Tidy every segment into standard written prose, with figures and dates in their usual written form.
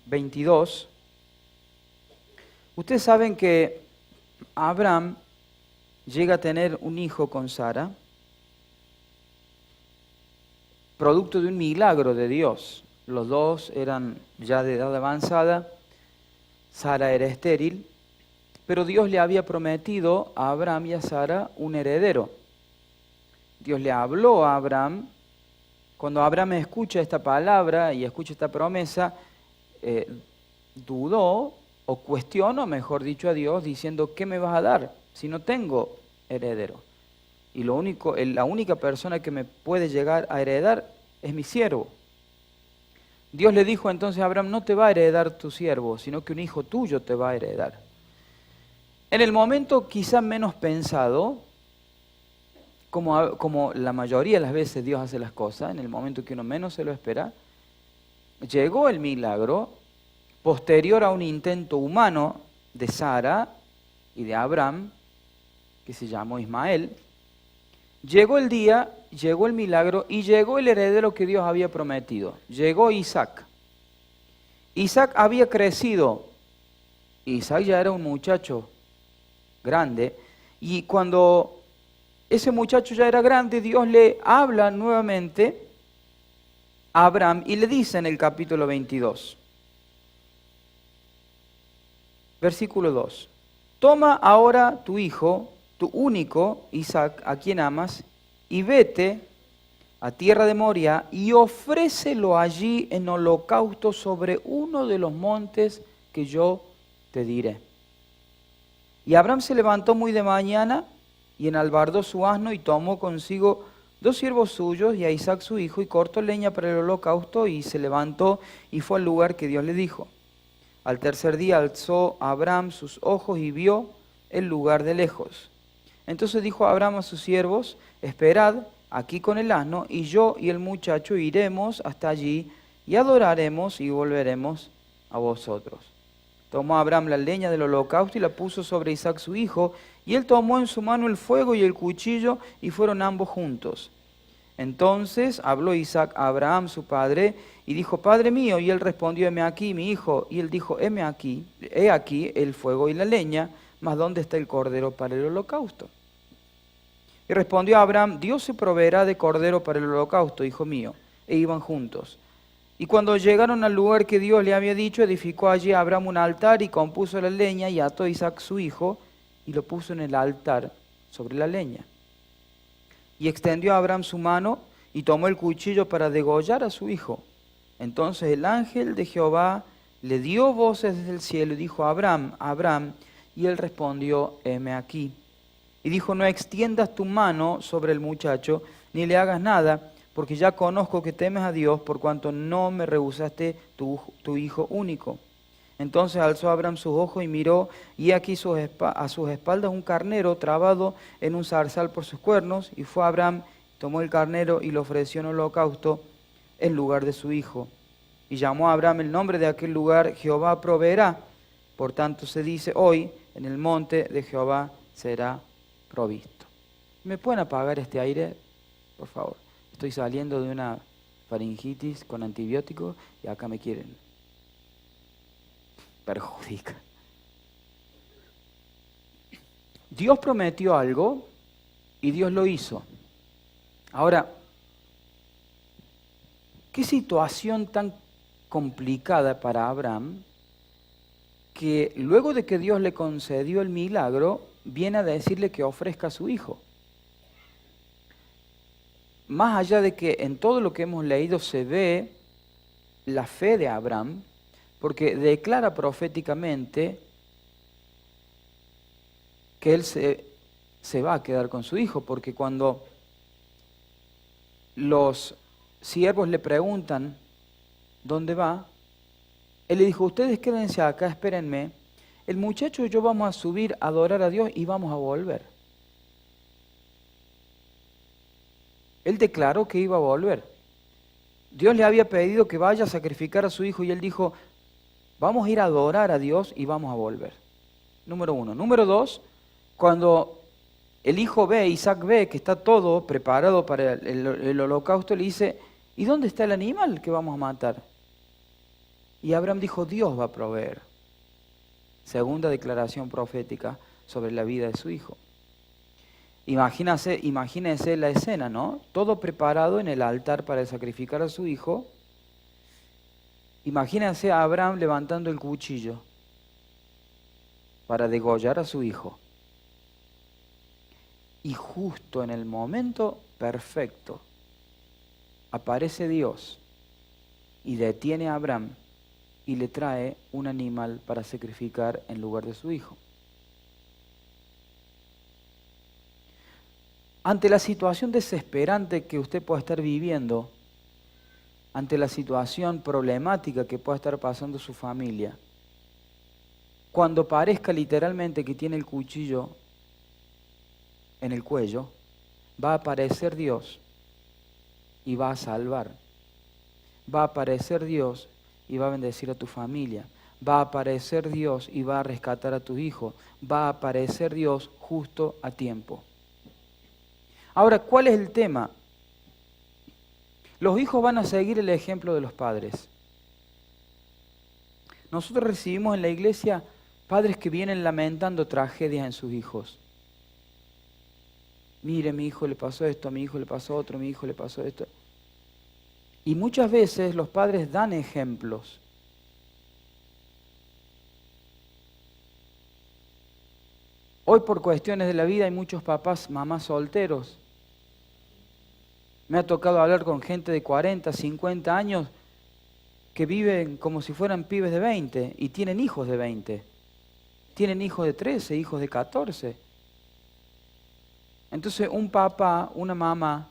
22, ustedes saben que Abraham llega a tener un hijo con Sara, producto de un milagro de Dios. Los dos eran ya de edad avanzada, Sara era estéril, pero Dios le había prometido a Abraham y a Sara un heredero. Dios le habló a Abraham. Cuando Abraham escucha esta palabra y escucha esta promesa, dudó o cuestionó, mejor dicho, a Dios, diciendo, ¿qué me vas a dar si no tengo heredero? Y la única persona que me puede llegar a heredar es mi siervo. Dios le dijo entonces a Abraham, no te va a heredar tu siervo, sino que un hijo tuyo te va a heredar. En el momento quizá menos pensado, como la mayoría de las veces Dios hace las cosas, en el momento que uno menos se lo espera, llegó el milagro posterior a un intento humano de Sara y de Abraham, que se llamó Ismael. Llegó el día, llegó el milagro y llegó el heredero que Dios había prometido. Llegó Isaac. Isaac había crecido. Isaac ya era un muchacho grande. Y cuando ese muchacho ya era grande, Dios le habla nuevamente a Abraham y le dice en el capítulo 22, versículo 2, toma ahora tu hijo, tu único, Isaac, a quien amas, y vete a tierra de Moria y ofrécelo allí en holocausto sobre uno de los montes que yo te diré. Y Abraham se levantó muy de mañana y enalbardó su asno y tomó consigo 2 siervos suyos y a Isaac su hijo y cortó leña para el holocausto y se levantó y fue al lugar que Dios le dijo. Al tercer día alzó Abraham sus ojos y vio el lugar de lejos. Entonces dijo Abraham a sus siervos, esperad aquí con el asno, y yo y el muchacho iremos hasta allí y adoraremos y volveremos a vosotros. Tomó Abraham la leña del holocausto y la puso sobre Isaac su hijo, y él tomó en su mano el fuego y el cuchillo, y fueron ambos juntos. Entonces habló Isaac a Abraham su padre, y dijo, Padre mío, y él respondió, heme aquí, mi hijo, y él dijo, he aquí el fuego y la leña, mas ¿dónde está el cordero para el holocausto? Y respondió Abraham, Dios se proveerá de cordero para el holocausto, hijo mío. E iban juntos. Y cuando llegaron al lugar que Dios le había dicho, edificó allí a Abraham un altar y compuso la leña y ató a Isaac su hijo y lo puso en el altar sobre la leña. Y extendió a Abraham su mano y tomó el cuchillo para degollar a su hijo. Entonces el ángel de Jehová le dio voces desde el cielo y dijo, Abraham, Abraham, y él respondió, heme aquí. Y dijo, no extiendas tu mano sobre el muchacho, ni le hagas nada, porque ya conozco que temes a Dios, por cuanto no me rehusaste tu hijo único. Entonces alzó Abraham sus ojos y miró, y aquí a sus espaldas un carnero trabado en un zarzal por sus cuernos, y fue Abraham, tomó el carnero y lo ofreció en holocausto en lugar de su hijo. Y llamó a Abraham el nombre de aquel lugar, Jehová proveerá. Por tanto se dice hoy, en el monte de Jehová será provisto. ¿Me pueden apagar este aire, por favor? Estoy saliendo de una faringitis con antibióticos y acá me quieren perjudicar. Dios prometió algo y Dios lo hizo. Ahora, ¿qué situación tan complicada para Abraham que luego de que Dios le concedió el milagro, viene a decirle que ofrezca a su hijo? Más allá de que en todo lo que hemos leído se ve la fe de Abraham, porque declara proféticamente que él se va a quedar con su hijo, porque cuando los siervos le preguntan dónde va, él le dijo, ustedes quédense acá, espérenme, el muchacho y yo vamos a subir a adorar a Dios y vamos a volver. Él declaró que iba a volver. Dios le había pedido que vaya a sacrificar a su hijo y él dijo, vamos a ir a adorar a Dios y vamos a volver. Número 1. Número 2, cuando el hijo ve, Isaac ve que está todo preparado para el holocausto, le dice, ¿y dónde está el animal que vamos a matar? Y Abraham dijo, Dios va a proveer. Segunda declaración profética sobre la vida de su hijo. Imagínese la escena, ¿no? Todo preparado en el altar para sacrificar a su hijo. Imagínense a Abraham levantando el cuchillo para degollar a su hijo. Y justo en el momento perfecto aparece Dios y detiene a Abraham y le trae un animal para sacrificar en lugar de su hijo. Ante la situación desesperante que usted pueda estar viviendo, ante la situación problemática que pueda estar pasando su familia, cuando parezca literalmente que tiene el cuchillo en el cuello, va a aparecer Dios y va a salvar. Va a aparecer Dios y va a bendecir a tu familia. Va a aparecer Dios y va a rescatar a tu hijo. Va a aparecer Dios justo a tiempo. Ahora, ¿cuál es el tema? Los hijos van a seguir el ejemplo de los padres. Nosotros recibimos en la iglesia padres que vienen lamentando tragedias en sus hijos. Mire, mi hijo le pasó esto, a mi hijo le pasó otro, a mi hijo le pasó esto. Y muchas veces los padres dan ejemplos. Hoy por cuestiones de la vida hay muchos papás, mamás solteros. Me ha tocado hablar con gente de 40, 50 años que viven como si fueran pibes de 20 y tienen hijos de 20. Tienen hijos de 13, hijos de 14. Entonces un papá, una mamá,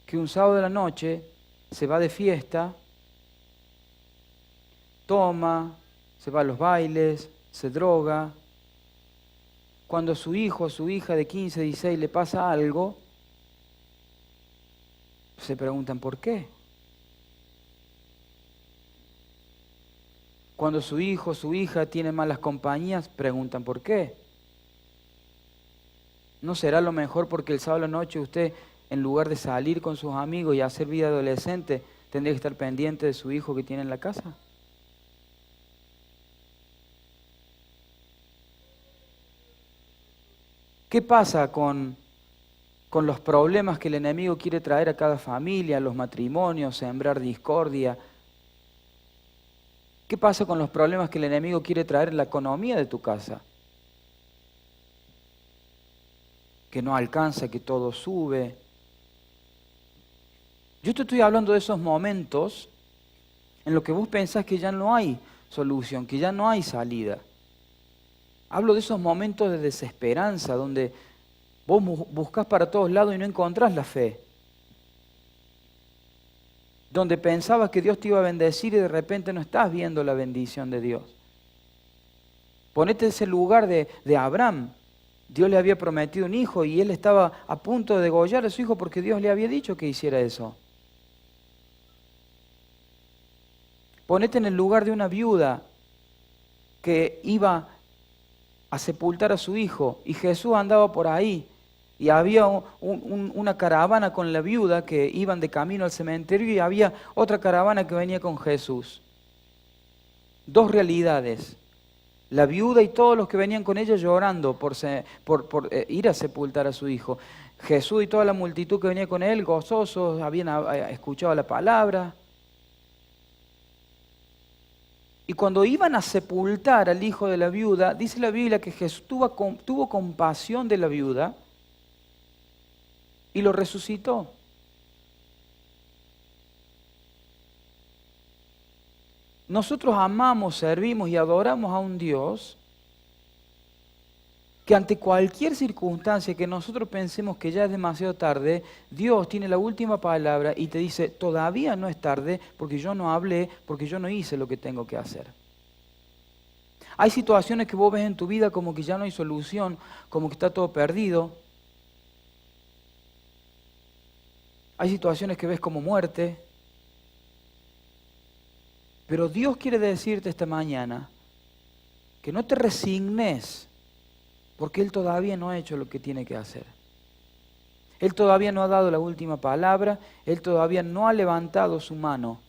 que un sábado de la noche se va de fiesta, toma, se va a los bailes, se droga. Cuando a su hijo o su hija de 15, 16 le pasa algo, se preguntan ¿por qué? Cuando su hijo o su hija tiene malas compañías, preguntan ¿por qué? ¿No será lo mejor porque el sábado a la noche usted, en lugar de salir con sus amigos y hacer vida adolescente, tendría que estar pendiente de su hijo que tiene en la casa? ¿Qué pasa con los problemas que el enemigo quiere traer a cada familia, a los matrimonios, sembrar discordia? ¿Qué pasa con los problemas que el enemigo quiere traer en la economía de tu casa? Que no alcanza, que todo sube. Yo te estoy hablando de esos momentos en los que vos pensás que ya no hay solución, que ya no hay salida. Hablo de esos momentos de desesperanza, donde vos buscás para todos lados y no encontrás la fe. Donde pensabas que Dios te iba a bendecir y de repente no estás viendo la bendición de Dios. Ponete en ese lugar de Abraham. Dios le había prometido un hijo y él estaba a punto de degollar a su hijo porque Dios le había dicho que hiciera eso. Ponete en el lugar de una viuda que iba a sepultar a su hijo y Jesús andaba por ahí y había una caravana con la viuda que iban de camino al cementerio y había otra caravana que venía con Jesús. Dos realidades. La viuda y todos los que venían con ella llorando por ir a sepultar a su hijo. Jesús y toda la multitud que venía con él, gozosos, habían escuchado la palabra. Y cuando iban a sepultar al hijo de la viuda, dice la Biblia que Jesús tuvo compasión de la viuda y lo resucitó. Nosotros amamos, servimos y adoramos a un Dios que ante cualquier circunstancia que nosotros pensemos que ya es demasiado tarde, Dios tiene la última palabra y te dice, todavía no es tarde porque yo no hablé, porque yo no hice lo que tengo que hacer. Hay situaciones que vos ves en tu vida como que ya no hay solución, como que está todo perdido. Hay situaciones que ves como muerte. Pero Dios quiere decirte esta mañana que no te resignes porque Él todavía no ha hecho lo que tiene que hacer. Él todavía no ha dado la última palabra, Él todavía no ha levantado su mano.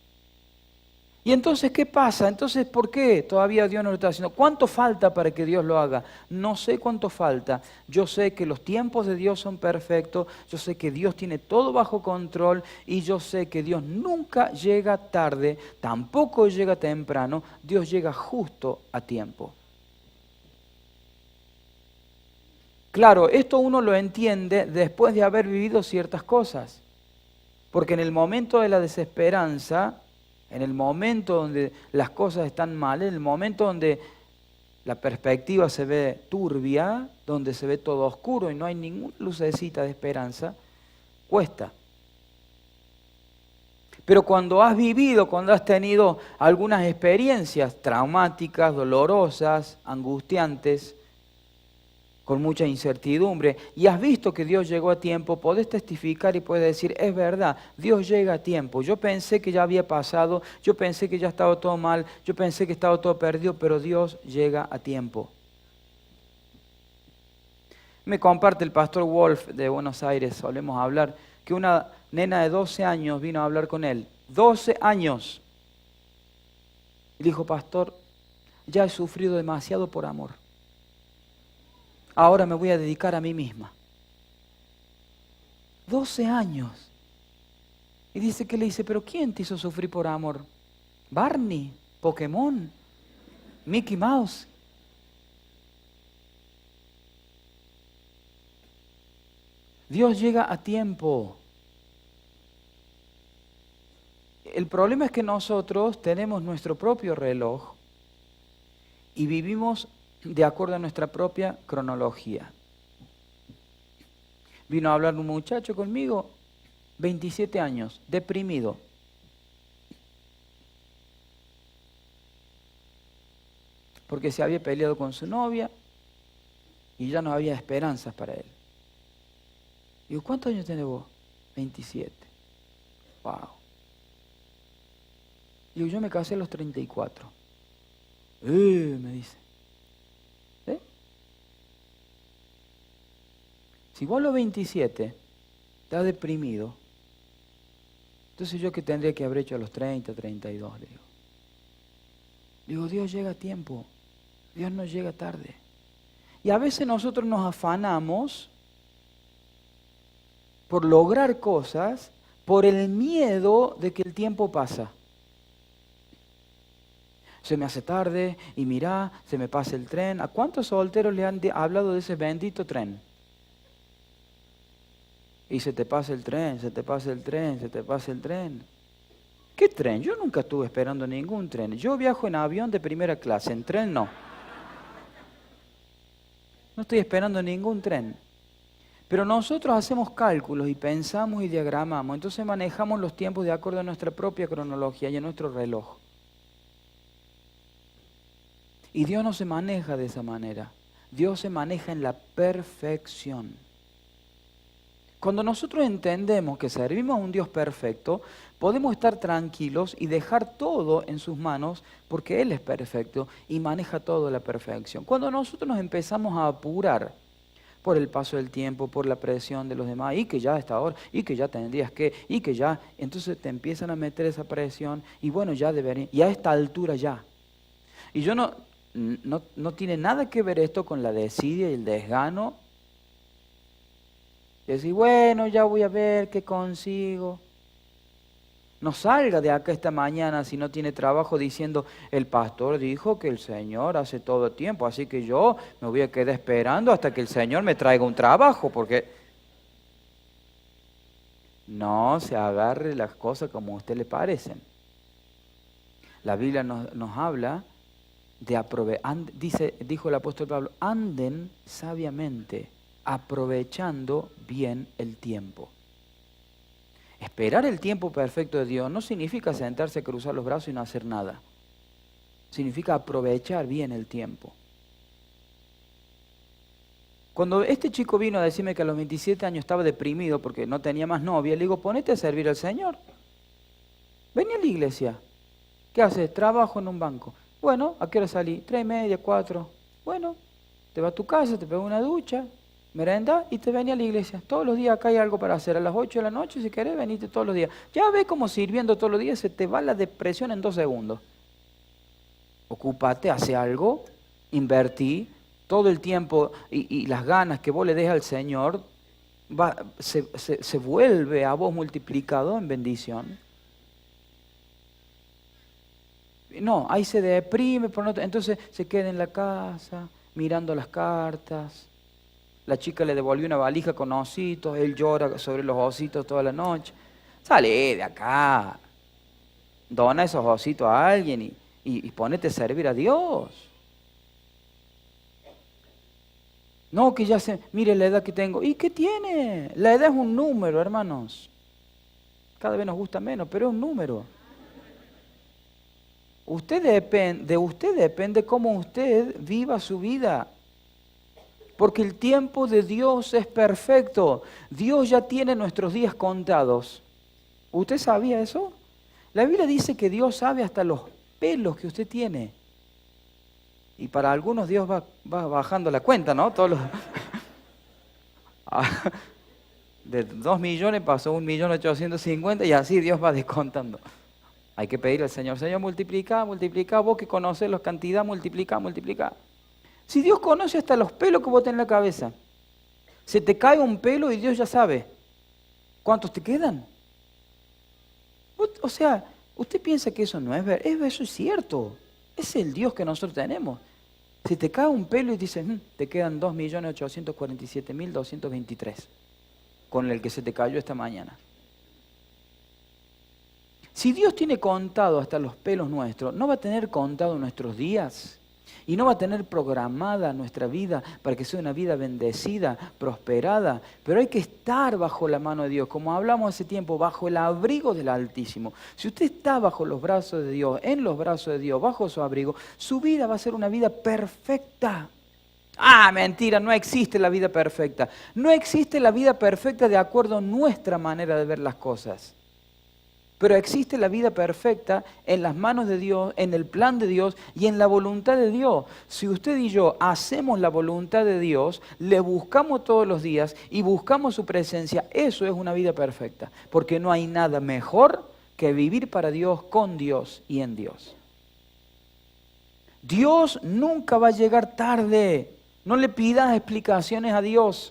Y entonces, ¿qué pasa? Entonces, ¿por qué todavía Dios no lo está haciendo? ¿Cuánto falta para que Dios lo haga? No sé cuánto falta. Yo sé que los tiempos de Dios son perfectos. Yo sé que Dios tiene todo bajo control. Y yo sé que Dios nunca llega tarde, tampoco llega temprano. Dios llega justo a tiempo. Claro, esto uno lo entiende después de haber vivido ciertas cosas. Porque en el momento de la desesperanza, en el momento donde las cosas están mal, en el momento donde la perspectiva se ve turbia, donde se ve todo oscuro y no hay ninguna lucecita de esperanza, cuesta. Pero cuando has vivido, cuando has tenido algunas experiencias traumáticas, dolorosas, angustiantes, con mucha incertidumbre, y has visto que Dios llegó a tiempo, podés testificar y puedes decir, es verdad, Dios llega a tiempo. Yo pensé que ya había pasado, yo pensé que ya estaba todo mal, yo pensé que estaba todo perdido, pero Dios llega a tiempo. Me comparte el pastor Wolf de Buenos Aires, solemos hablar, que una nena de 12 años vino a hablar con él. 12 años. Y dijo, pastor, ya he sufrido demasiado por amor. Ahora me voy a dedicar a mí misma. 12 años. Y dice que le dice, pero ¿quién te hizo sufrir por amor? ¿Barney? ¿Pokémon? ¿Mickey Mouse? Dios llega a tiempo. El problema es que nosotros tenemos nuestro propio reloj y vivimos de acuerdo a nuestra propia cronología. Vino a hablar un muchacho conmigo, 27 años, deprimido. Porque se había peleado con su novia y ya no había esperanzas para él. Digo, ¿cuántos años tenés vos? 27. Wow. Digo, yo me casé a los 34. Me dice. ¿Sí? Si vos a los 27 estás deprimido, entonces yo que tendría que haber hecho a los 30, 32, le digo. Digo, Dios llega a tiempo, Dios no llega tarde. Y a veces nosotros nos afanamos por lograr cosas por el miedo de que el tiempo pasa. Se me hace tarde y mirá, se me pasa el tren. ¿A cuántos solteros le han hablado de ese bendito tren? Y se te pasa el tren, se te pasa el tren, se te pasa el tren. ¿Qué tren? Yo nunca estuve esperando ningún tren. Yo viajo en avión de primera clase, en tren no. No estoy esperando ningún tren. Pero nosotros hacemos cálculos y pensamos y diagramamos. Entonces manejamos los tiempos de acuerdo a nuestra propia cronología y a nuestro reloj. Y Dios no se maneja de esa manera. Dios se maneja en la perfección. Cuando nosotros entendemos que servimos a un Dios perfecto, podemos estar tranquilos y dejar todo en sus manos porque Él es perfecto y maneja todo a la perfección. Cuando nosotros nos empezamos a apurar por el paso del tiempo, por la presión de los demás, y que ya a esta hora, y que ya tendrías que, y que ya, entonces te empiezan a meter esa presión y bueno, ya debería, y a esta altura ya. Y yo no tiene nada que ver esto con la desidia y el desgano. Y decir, bueno, ya voy a ver qué consigo. No salga de acá esta mañana si no tiene trabajo diciendo, el pastor dijo que el Señor hace todo el tiempo, así que yo me voy a quedar esperando hasta que el Señor me traiga un trabajo, porque no se agarre las cosas como a usted le parecen. La Biblia nos habla de dijo el apóstol Pablo, anden sabiamente, aprovechando bien el tiempo. Esperar el tiempo perfecto de Dios no significa sentarse a cruzar los brazos y no hacer nada. Significa aprovechar bien el tiempo. Cuando este chico vino a decirme que a los 27 años estaba deprimido porque no tenía más novia, le digo, ponete a servir al Señor. Vení a la iglesia. ¿Qué haces? Trabajo en un banco. Bueno, ¿a qué hora salí? 3:30, 4. Bueno, te vas a tu casa, te pegas una ducha, merenda y te venía a la iglesia. Todos los días acá hay algo para hacer. A las 8 de la noche, si querés, venite todos los días. Ya ves cómo sirviendo todos los días se te va la depresión en 2 segundos. Ocúpate, hace algo, invertí, todo el tiempo y las ganas que vos le des al Señor, se vuelve a vos multiplicado en bendición. No, ahí se deprime, entonces se queda en la casa mirando las cartas. La chica le devolvió una valija con ositos, él llora sobre los ositos toda la noche. Sale de acá, dona esos ositos a alguien y ponete a servir a Dios. No, que ya mire la edad que tengo. ¿Y qué tiene? La edad es un número, hermanos. Cada vez nos gusta menos, pero es un número. De usted depende cómo usted viva su vida. Porque el tiempo de Dios es perfecto. Dios ya tiene nuestros días contados. ¿Usted sabía eso? La Biblia dice que Dios sabe hasta los pelos que usted tiene. Y para algunos Dios va bajando la cuenta, ¿no? De 2 millones pasó 1.850.000 y así Dios va descontando. Hay que pedirle al Señor, Señor, multiplica, vos que conoces la cantidad, multiplica. Si Dios conoce hasta los pelos que vos tenés en la cabeza, se te cae un pelo y Dios ya sabe cuántos te quedan. O sea, usted piensa que eso no es verdad, eso es cierto, es el Dios que nosotros tenemos. Si te cae un pelo y dices, te quedan 2.847.223 con el que se te cayó esta mañana. Si Dios tiene contado hasta los pelos nuestros, ¿no va a tener contado nuestros días? Y no va a tener programada nuestra vida para que sea una vida bendecida, prosperada. Pero hay que estar bajo la mano de Dios, como hablamos hace tiempo, bajo el abrigo del Altísimo. Si usted está bajo los brazos de Dios, en los brazos de Dios, bajo su abrigo, su vida va a ser una vida perfecta. Ah, mentira, no existe la vida perfecta. No existe la vida perfecta de acuerdo a nuestra manera de ver las cosas. Pero existe la vida perfecta en las manos de Dios, en el plan de Dios y en la voluntad de Dios. Si usted y yo hacemos la voluntad de Dios, le buscamos todos los días y buscamos su presencia, eso es una vida perfecta. Porque no hay nada mejor que vivir para Dios, con Dios y en Dios. Dios nunca va a llegar tarde. No le pidas explicaciones a Dios.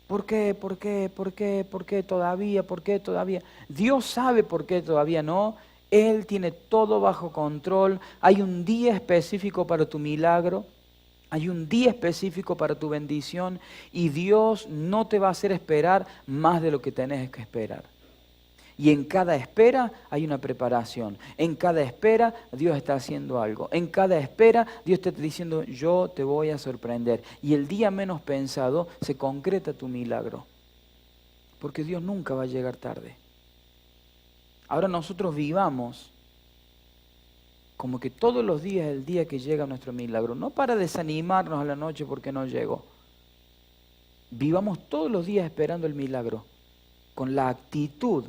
¿Por qué? ¿Por qué? ¿Por qué? ¿Por qué todavía? ¿Por qué todavía? Dios sabe por qué todavía no. Él tiene todo bajo control. Hay un día específico para tu milagro. Hay un día específico para tu bendición. Y Dios no te va a hacer esperar más de lo que tenés que esperar. Y en cada espera hay una preparación. En cada espera Dios está haciendo algo. En cada espera Dios te está diciendo, yo te voy a sorprender. Y el día menos pensado se concreta tu milagro. Porque Dios nunca va a llegar tarde. Ahora nosotros vivamos como que todos los días es el día que llega nuestro milagro. No para desanimarnos a la noche porque no llegó. Vivamos todos los días esperando el milagro. Con la actitud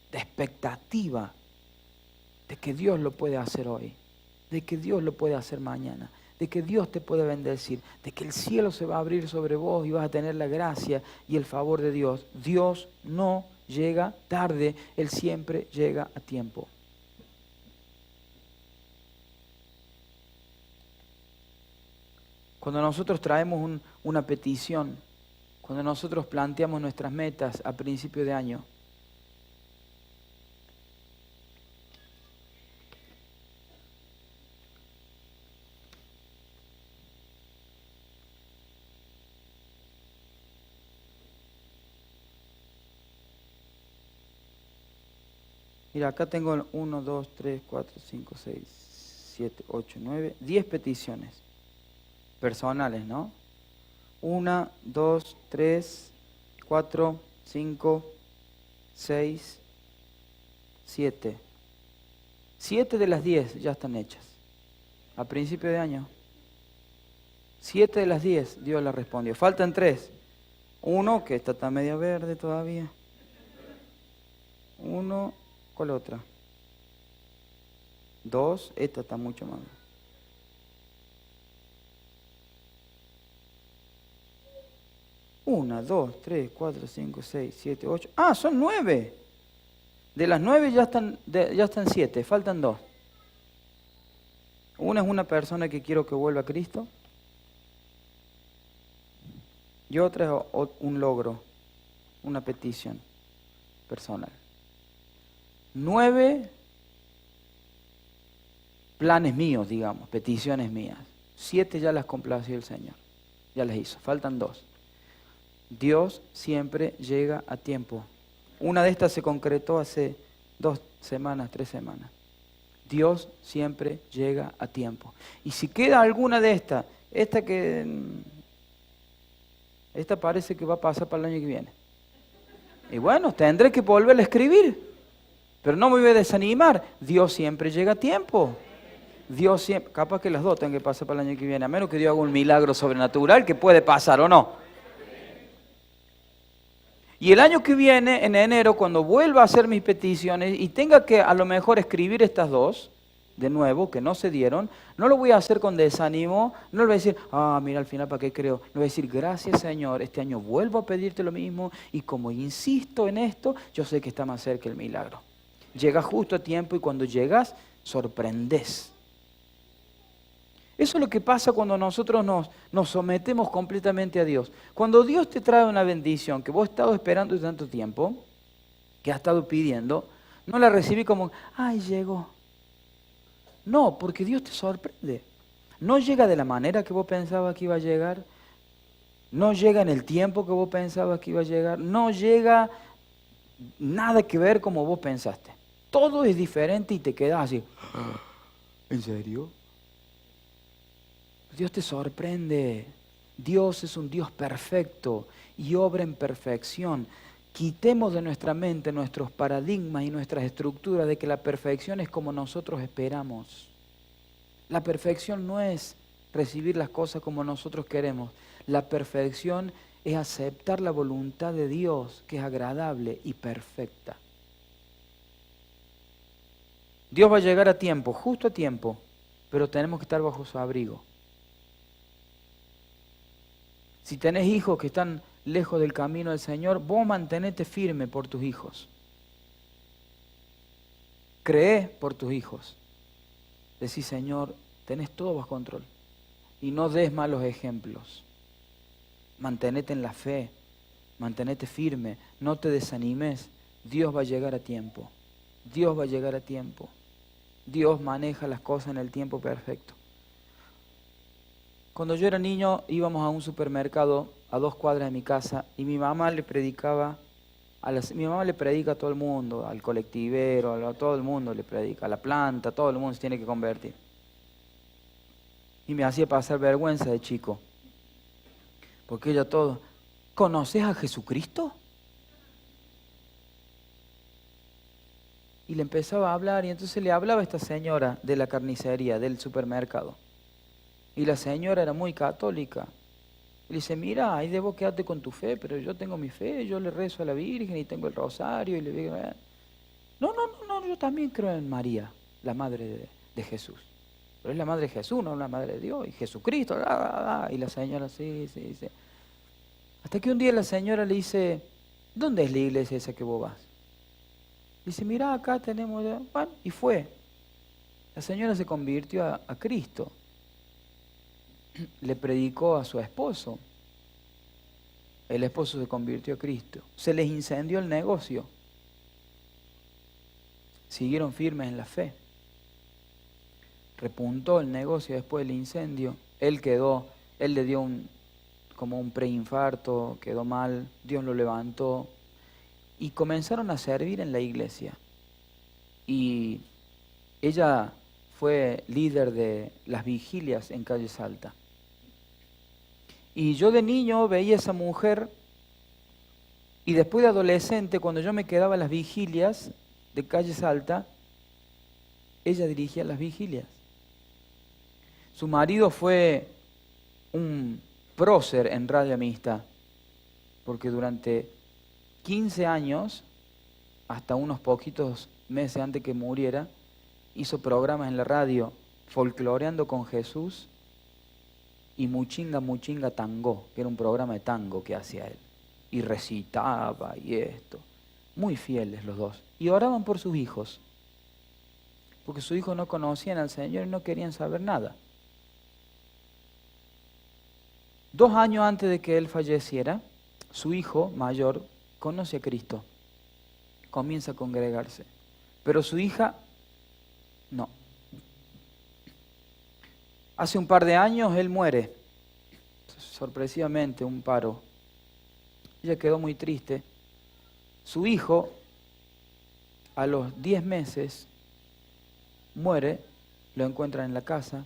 de expectativa de que Dios lo puede hacer hoy, de que Dios lo puede hacer mañana, de que Dios te puede bendecir, de que el cielo se va a abrir sobre vos y vas a tener la gracia y el favor de Dios. Dios no llega tarde, Él siempre llega a tiempo. Cuando nosotros traemos una petición, cuando nosotros planteamos nuestras metas a principio de año, mira, acá tengo 1, 2, 3, 4, 5, 6, 7, 8, 9, 10 peticiones personales, ¿no? 1, 2, 3, 4, 5, 6, 7. 7 de las 10 ya están hechas. A principio de año. 7 de las 10 Dios las respondió. Faltan 3. 1, que esta está media verde todavía. 1, ¿cuál otra? 2, esta está mucho más. 1, 2, 3, 4, 5, 6, 7, 8. Ah, son 9. De las 9 ya están 7, faltan 2. Una es una persona que quiero que vuelva a Cristo. Y otra es un logro, una petición personal. 9 planes míos, digamos, peticiones mías. 7 ya las complació el Señor, ya las hizo, faltan 2. Dios siempre llega a tiempo. Una de estas se concretó hace 2 semanas, 3 semanas. Dios siempre llega a tiempo. Y si queda alguna de estas, esta parece que va a pasar para el año que viene. Y bueno, tendré que volver a escribir. Pero no me voy a desanimar. Dios siempre llega a tiempo. Dios siempre, capaz que las dos tengan que pasar para el año que viene, a menos que Dios haga un milagro sobrenatural que puede pasar o no. Y el año que viene, en enero, cuando vuelva a hacer mis peticiones y tenga que a lo mejor escribir estas dos, de nuevo, que no se dieron, no lo voy a hacer con desánimo, no le voy a decir, mira, al final, ¿para qué creo? Le voy a decir, gracias Señor, este año vuelvo a pedirte lo mismo y como insisto en esto, yo sé que está más cerca el milagro. Llegas justo a tiempo y cuando llegas, sorprendes. Eso es lo que pasa cuando nosotros nos sometemos completamente a Dios. Cuando Dios te trae una bendición que vos has estado esperando tanto tiempo, que has estado pidiendo, no la recibí como, ¡ay, llegó! No, porque Dios te sorprende. No llega de la manera que vos pensabas que iba a llegar, no llega en el tiempo que vos pensabas que iba a llegar, no llega nada que ver como vos pensaste. Todo es diferente y te quedas así, ¿en serio? Dios te sorprende. Dios es un Dios perfecto y obra en perfección. Quitemos de nuestra mente nuestros paradigmas y nuestras estructuras de que la perfección es como nosotros esperamos. La perfección no es recibir las cosas como nosotros queremos. La perfección es aceptar la voluntad de Dios, que es agradable y perfecta. Dios va a llegar a tiempo, justo a tiempo, pero tenemos que estar bajo su abrigo. Si tenés hijos que están lejos del camino del Señor, vos mantenete firme por tus hijos. Cree por tus hijos. Decís, Señor, tenés todo bajo control. Y no des malos ejemplos. Mantenete en la fe. Mantenete firme. No te desanimes. Dios va a llegar a tiempo. Dios va a llegar a tiempo. Dios maneja las cosas en el tiempo perfecto. Cuando yo era niño íbamos a un supermercado a 2 cuadras de mi casa y mi mamá le predicaba, mi mamá le predica a todo el mundo, al colectivero, a todo el mundo le predica, a la planta, todo el mundo se tiene que convertir. Y me hacía pasar vergüenza de chico, porque ella todo, ¿conoces a Jesucristo? Y le empezaba a hablar y entonces le hablaba a esta señora de la carnicería, del supermercado. Y la señora era muy católica. Y le dice, mira, ahí debo quedarte con tu fe, pero yo tengo mi fe, yo le rezo a la Virgen y tengo el rosario. Y le digo, no, yo también creo en María, la madre de Jesús. Pero es la madre de Jesús, no la madre de Dios. Y Jesucristo, y la señora, sí. Hasta que un día la señora le dice, ¿dónde es la iglesia esa que vos vas? Dice, mira, acá tenemos, bueno, y fue. La señora se convirtió a Cristo. Le predicó a su esposo. El esposo se convirtió a Cristo. Se les incendió el negocio. Siguieron firmes en la fe. Repuntó el negocio después del incendio. Él le dio como un preinfarto, quedó mal. Dios lo levantó. Y comenzaron a servir en la iglesia. Y ella fue líder de las vigilias en Calle Salta. Y yo de niño veía a esa mujer y después de adolescente, cuando yo me quedaba en las vigilias de Calle Salta, ella dirigía las vigilias. Su marido fue un prócer en Radio Amistad, porque durante 15 años, hasta unos poquitos meses antes que muriera, hizo programas en la radio folcloreando con Jesús y Muchinga Muchinga Tango, que era un programa de tango que hacía él. Y recitaba y esto. Muy fieles los dos. Y oraban por sus hijos. Porque sus hijos no conocían al Señor y no querían saber nada. 2 años antes de que él falleciera, su hijo mayor conoce a Cristo. Comienza a congregarse. Pero su hija, no. Hace un par de años él muere. Sorpresivamente, un paro. Ella quedó muy triste. Su hijo, a los 10 meses, muere, lo encuentran en la casa.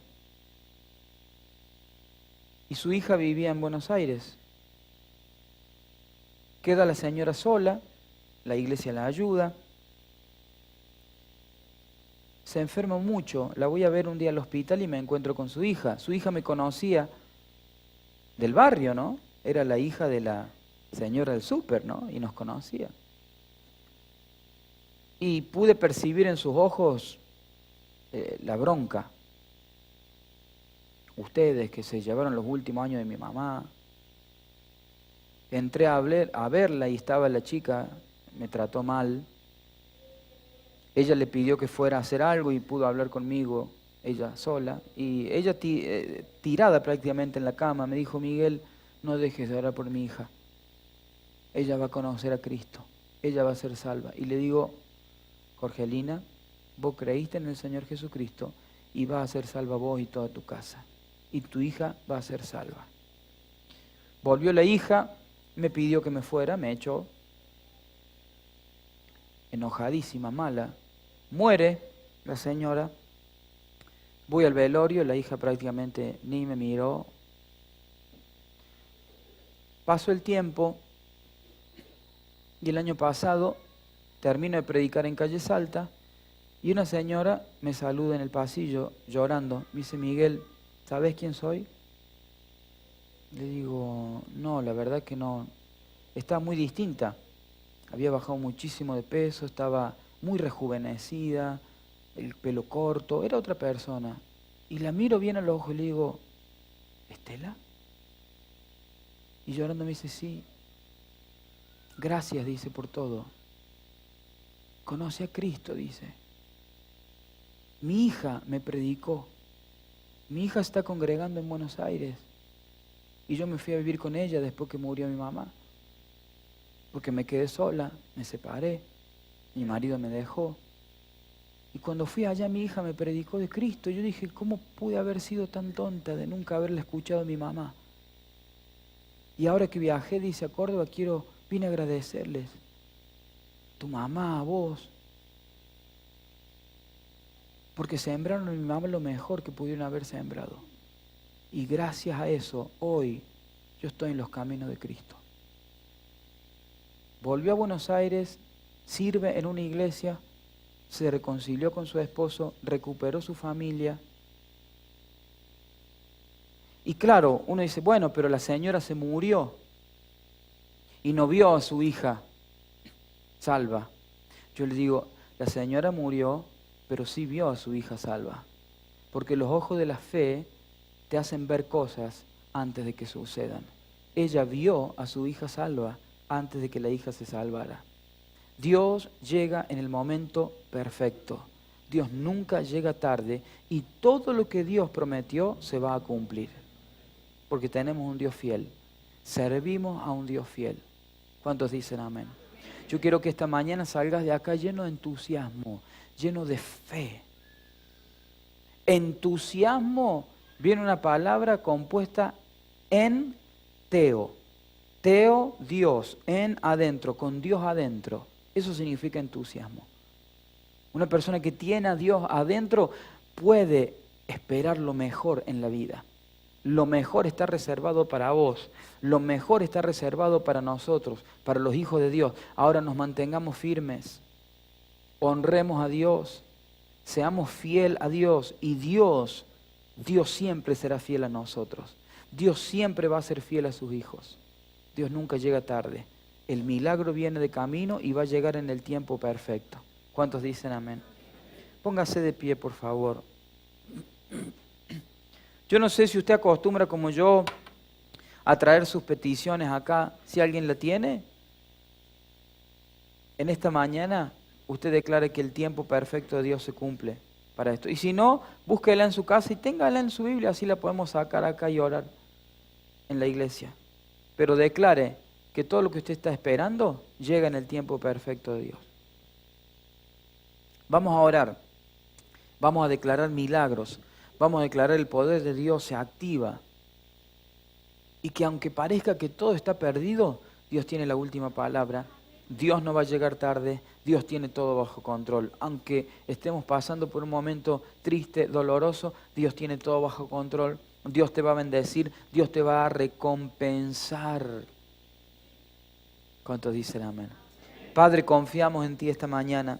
Y su hija vivía en Buenos Aires. Queda la señora sola, la iglesia la ayuda. Se enferma mucho, la voy a ver un día al hospital y me encuentro con su hija. Su hija me conocía del barrio, ¿no? Era la hija de la señora del súper, ¿no? Y nos conocía. Y pude percibir en sus ojos la bronca. Ustedes que se llevaron los últimos años de mi mamá. Entré a verla y estaba la chica, me trató mal. Ella le pidió que fuera a hacer algo y pudo hablar conmigo, ella sola. Y ella tirada prácticamente en la cama me dijo, Miguel, no dejes de orar por mi hija. Ella va a conocer a Cristo, ella va a ser salva. Y le digo, Jorgelina, vos creíste en el Señor Jesucristo y vas a ser salva vos y toda tu casa. Y tu hija va a ser salva. Volvió la hija, me pidió que me fuera, me echó. Enojadísima, mala. Muere la señora. Voy al velorio, la hija prácticamente ni me miró. Pasó el tiempo y el año pasado termino de predicar en Calle Salta y una señora me saluda en el pasillo llorando. Me dice, Miguel, ¿sabes quién soy? Le digo, no, la verdad que no. Estaba muy distinta. Había bajado muchísimo de peso, estaba muy rejuvenecida, el pelo corto, era otra persona. Y la miro bien a los ojos y le digo, ¿Estela? Y llorando me dice, sí. Gracias, dice, por todo. Conoce a Cristo, dice. Mi hija me predicó. Mi hija está congregando en Buenos Aires. Y yo me fui a vivir con ella después que murió mi mamá. Porque me quedé sola, me separé, mi marido me dejó. Y cuando fui allá mi hija me predicó de Cristo. Yo dije, ¿cómo pude haber sido tan tonta de nunca haberle escuchado a mi mamá? Y ahora que viajé, dice, a Córdoba, vine a agradecerles. Tu mamá, a vos. Porque sembraron a mi mamá lo mejor que pudieron haber sembrado. Y gracias a eso, hoy yo estoy en los caminos de Cristo. Volvió a Buenos Aires, sirve en una iglesia, se reconcilió con su esposo, recuperó su familia. Y claro, uno dice, bueno, pero la señora se murió y no vio a su hija salva. Yo le digo, la señora murió, pero sí vio a su hija salva. Porque los ojos de la fe te hacen ver cosas antes de que sucedan. Ella vio a su hija salva antes de que la hija se salvara. Dios llega en el momento perfecto. Dios nunca llega tarde y todo lo que Dios prometió se va a cumplir. Porque tenemos un Dios fiel. Servimos a un Dios fiel. ¿Cuántos dicen amén? Yo quiero que esta mañana salgas de acá lleno de entusiasmo, lleno de fe. Entusiasmo viene una palabra compuesta en teo. Teo, Dios, en adentro, con Dios adentro. Eso significa entusiasmo. Una persona que tiene a Dios adentro puede esperar lo mejor en la vida. Lo mejor está reservado para vos. Lo mejor está reservado para nosotros, para los hijos de Dios. Ahora nos mantengamos firmes. Honremos a Dios. Seamos fiel a Dios. Y Dios siempre será fiel a nosotros. Dios siempre va a ser fiel a sus hijos. Dios nunca llega tarde. El milagro viene de camino y va a llegar en el tiempo perfecto. ¿Cuántos dicen amén? Póngase de pie, por favor. Yo no sé si usted acostumbra como yo a traer sus peticiones acá, si alguien la tiene. En esta mañana usted declare que el tiempo perfecto de Dios se cumple para esto. Y si no, búsquela en su casa y téngala en su Biblia, así la podemos sacar acá y orar en la iglesia. Pero declare que todo lo que usted está esperando llega en el tiempo perfecto de Dios. Vamos a orar, vamos a declarar milagros, vamos a declarar el poder de Dios se activa. Y que aunque parezca que todo está perdido, Dios tiene la última palabra. Dios no va a llegar tarde, Dios tiene todo bajo control. Aunque estemos pasando por un momento triste, doloroso, Dios tiene todo bajo control. Dios te va a bendecir, Dios te va a recompensar. ¿Cuántos dicen amén? Padre, confiamos en ti esta mañana.